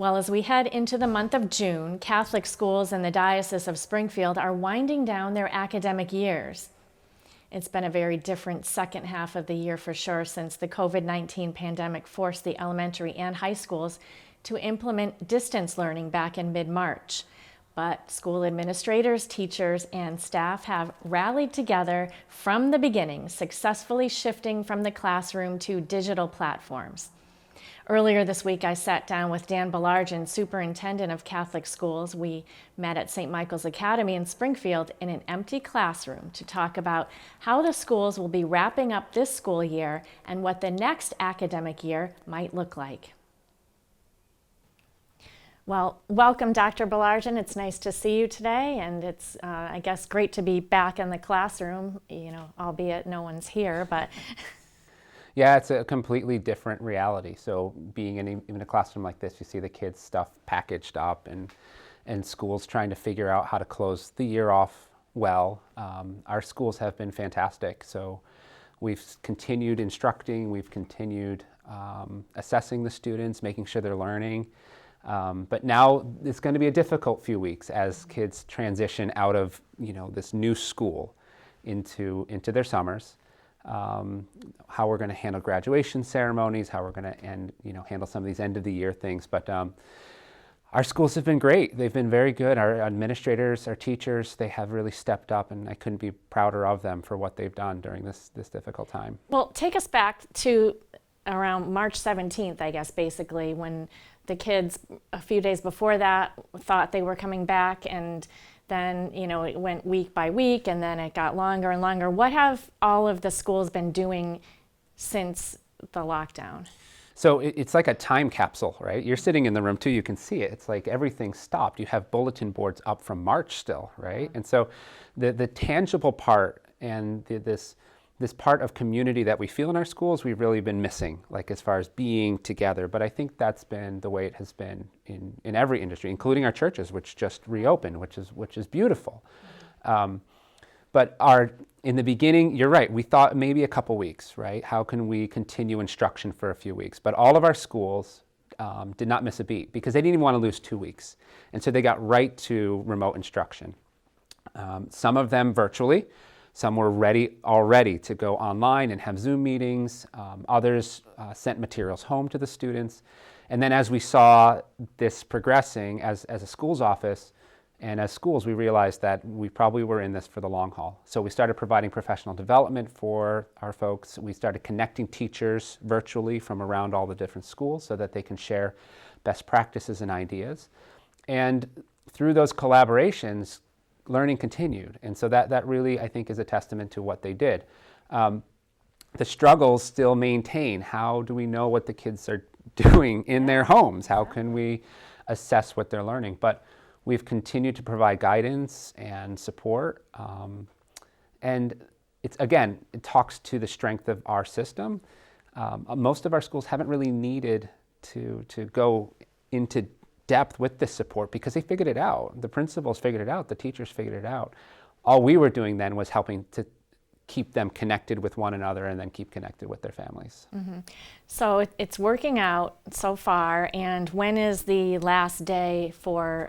Well, as we head into the month of June, Catholic schools in the Diocese of Springfield are winding down their academic years. It's been a very different second half of the year for sure, since the COVID-19 pandemic forced the elementary and high schools to implement distance learning back in mid-March. But school administrators, teachers, and staff have rallied together from the beginning, successfully shifting from the classroom to digital platforms. Earlier this week, I sat down with Baillargeon, Superintendent of Catholic Schools. We met at St. Michael's Academy in Springfield in an empty classroom to talk about how the schools will be wrapping up this school year and what the next academic year might look like. Well, welcome, Dr. Baillargeon. It's nice to see you today, and it's, I guess, great to be back in the classroom, albeit no one's here, but... Yeah, it's a completely different reality. So being in a classroom like this, you see the kids' stuff packaged up and schools trying to figure out how to close the year off well. Our schools have been fantastic. So we've continued instructing, we've continued assessing the students, making sure they're learning. But now it's going to be a difficult few weeks as kids transition out of this new school into their summers. How we're going to handle graduation ceremonies, how we're going to handle some of these end of the year things. But our schools have been great. They've been very good. Our administrators, our teachers, they have really stepped up, and I couldn't be prouder of them for what they've done during this difficult time. Well, take us back to around March 17th, I guess, basically, when the kids a few days before that thought they were coming back, and then, it went week by week, and then it got longer and longer. What have all of the schools been doing since the lockdown? So it's like a time capsule, right? You're sitting in the room too, you can see it. It's like everything stopped. You have bulletin boards up from March still, right? And so the tangible part and this part of community that we feel in our schools, we've really been missing, like as far as being together. But I think that's been the way it has been in every industry, including our churches, which just reopened, which is beautiful. But in the beginning, you're right, we thought maybe a couple weeks, right? How can we continue instruction for a few weeks? But all of our schools did not miss a beat because they didn't even want to lose 2 weeks. And so they got right to remote instruction. Some of them virtually. Some were ready already to go online and have Zoom meetings. Others sent materials home to the students. And then as we saw this progressing as a school's office and as schools, we realized that we probably were in this for the long haul. So we started providing professional development for our folks. We started connecting teachers virtually from around all the different schools so that they can share best practices and ideas. And through those collaborations, learning continued. And so that really, I think, is a testament to what they did. The struggles still maintain. How do we know what the kids are doing in their homes? How can we assess what they're learning? But we've continued to provide guidance and support. And it talks to the strength of our system. Most of our schools haven't really needed to go into depth with this support because they figured it out. The principals figured it out. The teachers figured it out. All we were doing then was helping to keep them connected with one another and then keep connected with their families. Mm-hmm. So it's working out so far. And when is the last day for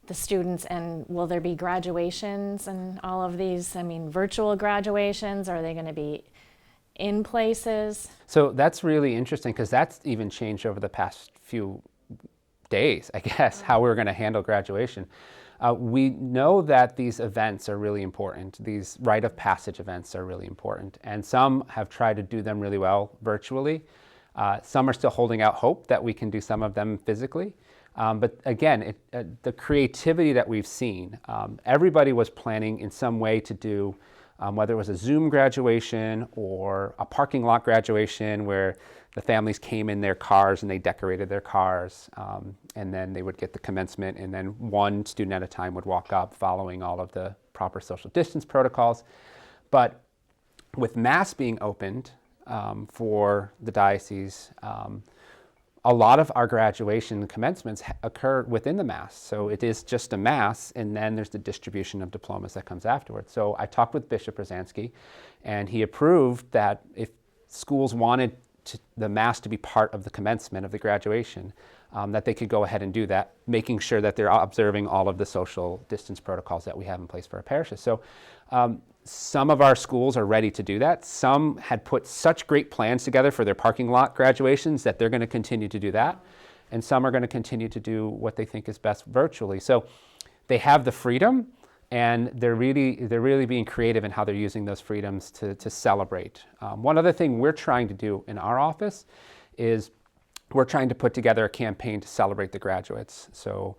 the students, and will there be graduations and all of these? I mean, virtual graduations? Are they going to be in places? So that's really interesting because that's even changed over the past few days, I guess, how we're going to handle graduation. We know that these events are really important. These rite of passage events are really important. And some have tried to do them really well virtually. Some are still holding out hope that we can do some of them physically. But again, the creativity that we've seen, everybody was planning in some way to do, whether it was a Zoom graduation or a parking lot graduation where the families came in their cars and they decorated their cars, and then they would get the commencement, and then one student at a time would walk up following all of the proper social distance protocols. But with Mass being opened for the diocese, a lot of our graduation commencements occur within the Mass. So it is just a Mass, and then there's the distribution of diplomas that comes afterwards. So I talked with Bishop Rosansky, and he approved that if schools wanted the mask to be part of the commencement of the graduation, that they could go ahead and do that, making sure that they're observing all of the social distance protocols that we have in place for our parishes. So some of our schools are ready to do that. Some had put such great plans together for their parking lot graduations that they're going to continue to do that. And some are going to continue to do what they think is best virtually. So they have the freedom, and they're really being creative in how they're using those freedoms to celebrate. One other thing we're trying to do in our office is we're trying to put together a campaign to celebrate the graduates. So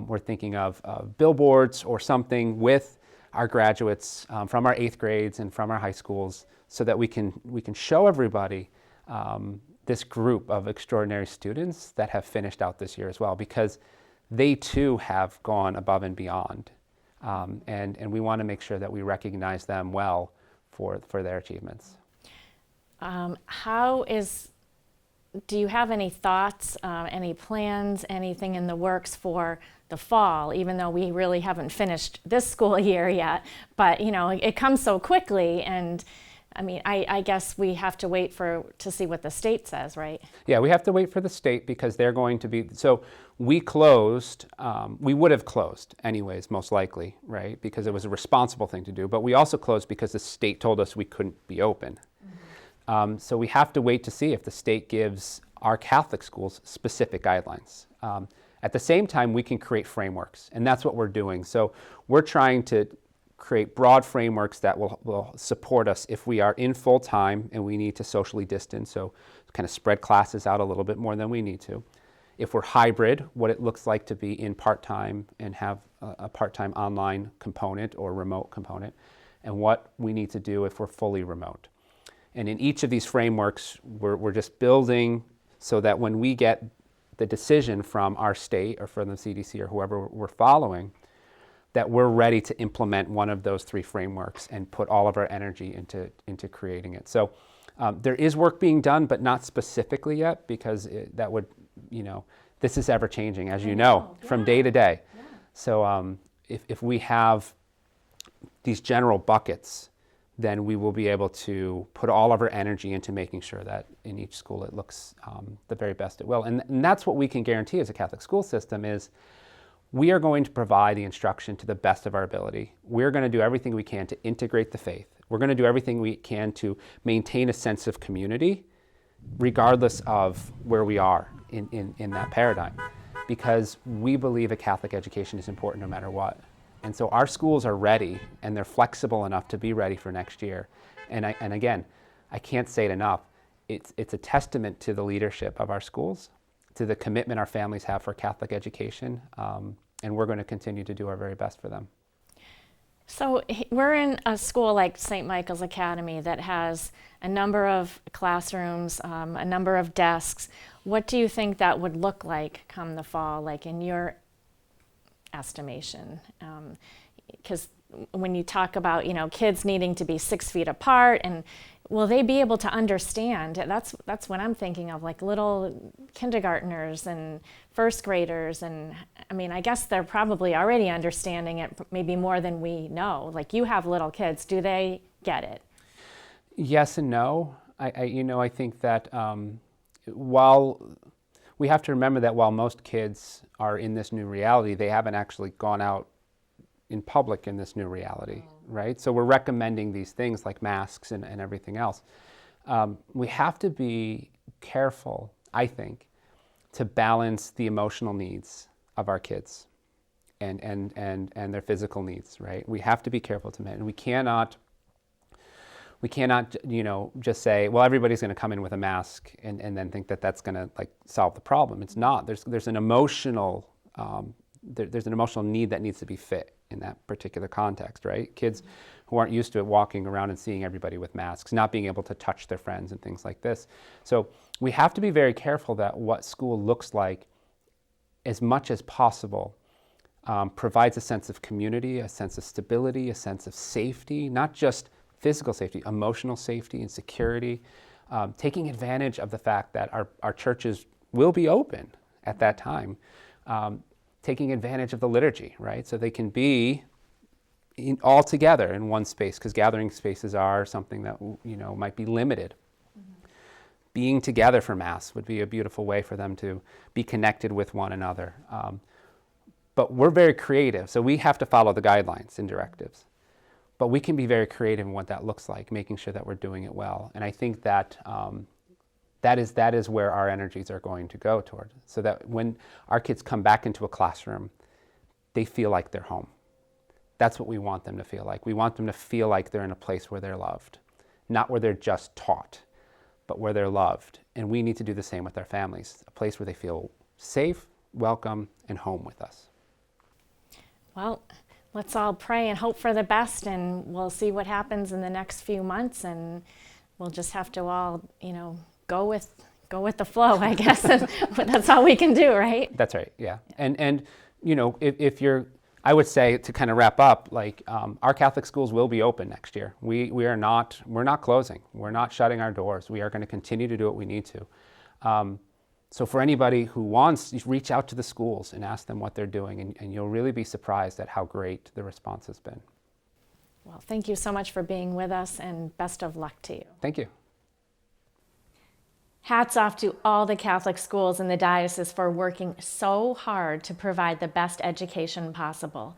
we're thinking of billboards or something with our graduates from our 8th grades and from our high schools, so that we can show everybody this group of extraordinary students that have finished out this year as well, because they too have gone above and beyond. And we want to make sure that we recognize them well for their achievements. Do you have any thoughts, any plans, anything in the works for the fall, even though we really haven't finished this school year yet? But, it comes so quickly, and I mean, I guess we have to wait to see what the state says, right? Yeah, we have to wait for the state, because they're going to be, so we closed, we would have closed anyways, most likely, right? Because it was a responsible thing to do, but we also closed because the state told us we couldn't be open. So we have to wait to see if the state gives our Catholic schools specific guidelines. At the same time, we can create frameworks, and that's what we're doing. So we're trying to create broad frameworks that will support us if we are in full time and we need to socially distance, so kind of spread classes out a little bit more than we need to. If we're hybrid, what it looks like to be in part-time and have a part-time online component or remote component, and what we need to do if we're fully remote. And in each of these frameworks, we're just building so that when we get the decision from our state or from the CDC or whoever we're following, that we're ready to implement one of those 3 frameworks and put all of our energy into creating it. So there is work being done, but not specifically yet, because that would, this is ever changing, as you know, from day to day. Yeah. So if we have these general buckets, then we will be able to put all of our energy into making sure that in each school it looks the very best it will. And that's what we can guarantee as a Catholic school system is we are going to provide the instruction to the best of our ability. We're going to do everything we can to integrate the faith. We're going to do everything we can to maintain a sense of community, regardless of where we are in that paradigm, because we believe a Catholic education is important no matter what. And so our schools are ready, and they're flexible enough to be ready for next year. And again, I can't say it enough. It's a testament to the leadership of our schools, to the commitment our families have for Catholic education, and we're going to continue to do our very best for them. So we're in a school like St. Michael's Academy that has a number of classrooms, a number of desks. What do you think that would look like come the fall, like in your estimation? Because when you talk about kids needing to be 6 feet apart, and will they be able to understand? That's what I'm thinking of, like little kindergartners and first graders, and I mean, I guess they're probably already understanding it maybe more than we know. Like, you have little kids, do they get it? Yes and no. I think that while we have to remember that while most kids are in this new reality, they haven't actually gone out in public in this new reality, right? So we're recommending these things like masks and everything else. We have to be careful, I think, to balance the emotional needs of our kids and their physical needs, right? We have to be careful to and we cannot just say, well, everybody's going to come in with a mask and then think that that's going to solve the problem. It's not. There's an emotional there's an emotional need that needs to be fit in that particular context, right? Kids who aren't used to it walking around and seeing everybody with masks, not being able to touch their friends and things like this. So we have to be very careful that what school looks like, as much as possible, provides a sense of community, a sense of stability, a sense of safety, not just physical safety, emotional safety and security, taking advantage of the fact that our churches will be open at that time, taking advantage of the liturgy, right? So they can be all together in one space, because gathering spaces are something that might be limited. Mm-hmm. being together for Mass would be a beautiful way for them to be connected with one another. But we're very creative, so we have to follow the guidelines and directives. But we can be very creative in what that looks like, making sure that we're doing it well. And I think that that is where our energies are going to go toward, so that when our kids come back into a classroom, they feel like they're home. That's what we want them to feel like. We want them to feel like they're in a place where they're loved, not where they're just taught, but where they're loved. And we need to do the same with our families, a place where they feel safe, welcome, and home with us. Well, let's all pray and hope for the best, and we'll see what happens in the next few months, and we'll just have to all, go with the flow, I guess. That's all we can do, right? That's right, yeah. And if you're, I would say, to kind of wrap up, like our Catholic schools will be open next year. We're not closing. We're not shutting our doors. We are going to continue to do what we need to. So for anybody who wants, reach out to the schools and ask them what they're doing, and you'll really be surprised at how great the response has been. Well, thank you so much for being with us, and best of luck to you. Thank you. Hats off to all the Catholic schools in the diocese for working so hard to provide the best education possible.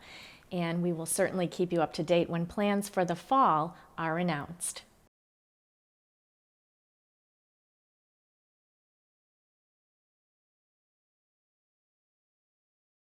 And we will certainly keep you up to date when plans for the fall are announced.